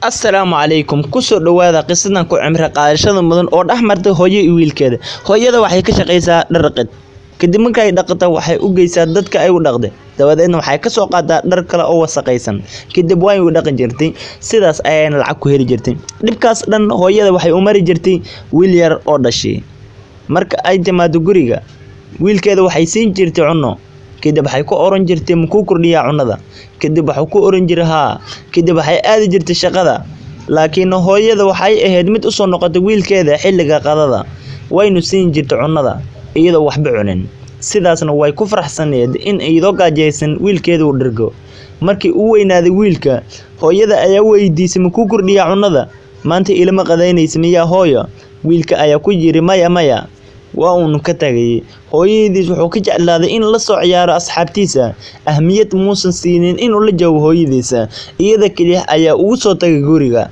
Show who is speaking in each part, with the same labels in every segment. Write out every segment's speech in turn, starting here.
Speaker 1: Assalaamu calaykum kusoo dhawaada qisadan ku cimri qaadashada mudan oo dhexmartay hooyo iyo wiilkeeda. Hooyada waxay ka shaqeysaa dhar dhaqid. Kadib markay dhaqato waxay u geysaa dadka ay u dhaqday. Dabadeedna waxay ka soo qaadaa dhar kale oo wasakhaysan. Kadib way u dhaqan jirtay. Sidaas ayayna lacag ku heli jirtay. Dhibkaas dhan hooyada waxay u mari jirtay wiil yar oo dhashay. Marka ay timaado guriga, wiilkeeda waxay siin jirtay cunno. Kadib waxay ku oran jirtay ma ku kordhiyaa cunnada. Kadib waxuu ku oran jiray haa. Kadib waxay aadi jirtay shaqada. Laakiin hooyada waxay ahayd mid u soo noqotay wiilkeeda xilliga qadada. Waynu siin jirtay cunnada iyadoo waxba cunin. Sidaasna way ku faraxsaneed in iyadoo gaajaysan wiilkeeda uu dhergo. Markii uu weynaaday wiilka, hooyada ayaa weydiisay ma ku kordhiyaa cunnada. Maanta ilama qadaynaysa miyaa hooyo? Wiilka ayaa ku yiri maya. Waa uu ka tagay. Hooyadiis wuxuu ka jeclaaday in la soo ciyaaro asxaabtiisa. Ahmiyad muusan siinin inuu la joogo hooyadiisa. Iyada kaliya ayaa ugu soo tagay guriga.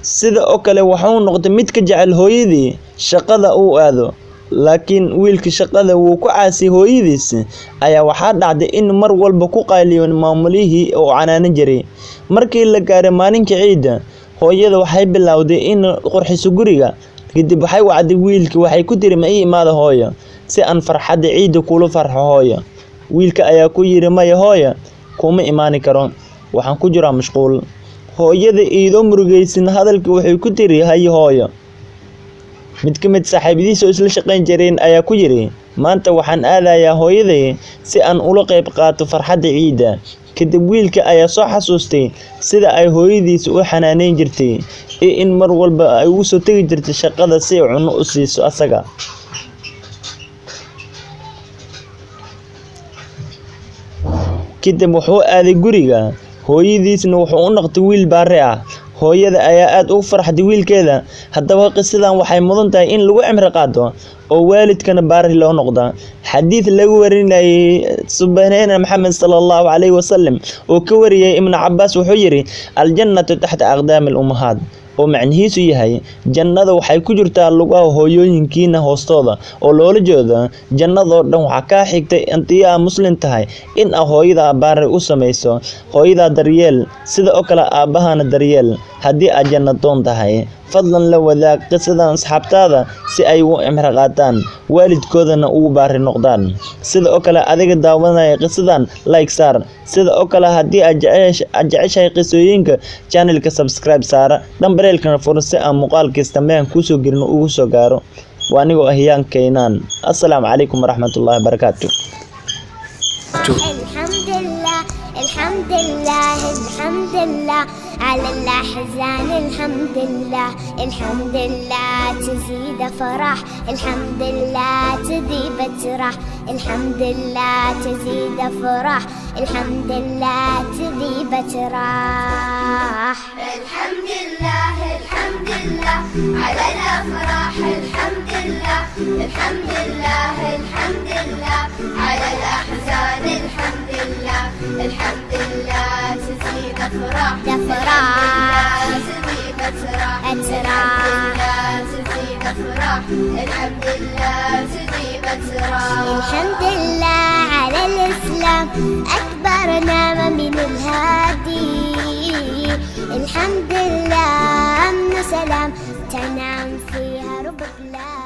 Speaker 1: Sida oo kale waxuu noqday mid ka jecel hooyadii shaqada uu aado. Laakiin wiilka shaqada wuu ku caasiyay hooyadiis ayaa waxaa dhacday in mar walba ku qayliyo maamulihii oo canaanan jiray. Markii la gaaray maalinka ciida, hooyada waxay bilowday in qurxiso guriga. Kadib waxay wacday wiilka waxay ku tiri ma ii imaado hooyo si aan farxadda ciida kula farxo hooyo. Wiilka ayaa ku yiri maya hooyo kuma imaan karo. Waxaan ku jiraa mashquul. Hooyada iyadoo murugaysan hadalkii waxay ku tiri hay hooyo. Mid ka mid saaxiibadiisa oo isla shaqayn jireen ayaa ku yiri maanta waxaan aadayaa hooyaday si aan ula qayb qaato farxadda ciida. Kadib wiilka ayaa soo xasuustay sida ay hooyadiis u xanaaneyn jirtay iyo in mar walba ay ugu soo tagi jirtay shaqada si ay cunno u siiso asaga. Kadib wuxuu aaday guriga. Hooyadiisna wuxuu u noqday wiil baari ah. Hooyada ayaa aad ugu farxday wiilkeeda. Haddaba qisadan waxay mudan tahay in lagu cimri qaado oo waalidkana baari loo noqdo. Xadiis lagu warinayay subhanahu Muhammad sallallahu alayhi wasallam oo ka wariyay Ibn Abbas wuxuu yiri al-jannatu tahta aqdamil ummahat. oo macnihiisu yahay jannada waxay ku jirtaa lugaha hooyooyinkiina hoostooda oo loola jeedo jannadoo dhan waxa ka xigtay intii aad muslim tahay in hooyada baari u sameeyso hooyada daryeel sida oo kale aabahana daryeel hadii aad jannadoon tahay fadlan la wadaag qisadan asxaabtaada si ay u cimri qaataan waalidkoodana ugu baari noqdaan sida oo kale adiga daawanaya qisadan like saar sida oo kale hadii aad jeceshahay qisooyinka channelka subscribe saara dambareelkana furo si aan muuqaalkiisa tameen ku soo gelino ugu soo gaaro waa aniga ahyaan keenan assalaamu calaykum waraxmatullaahi wabarakaatuh
Speaker 2: الحمد لله على الأحزان الحمد لله تزيد فرح الحمد لله تذيب ترح الحمد لله تزيد فرح الحمد لله تذيب ترح
Speaker 3: الحمد لله على الأفراح الحمد لله على الأحزان الحمد لله تزيد فرح تزيد فرح الحمد لله تزيد
Speaker 2: الحمد لله على الإسلام أكبر نعمة من الهادي الحمد لله أمن سلام تنعم فيها رب العالمين.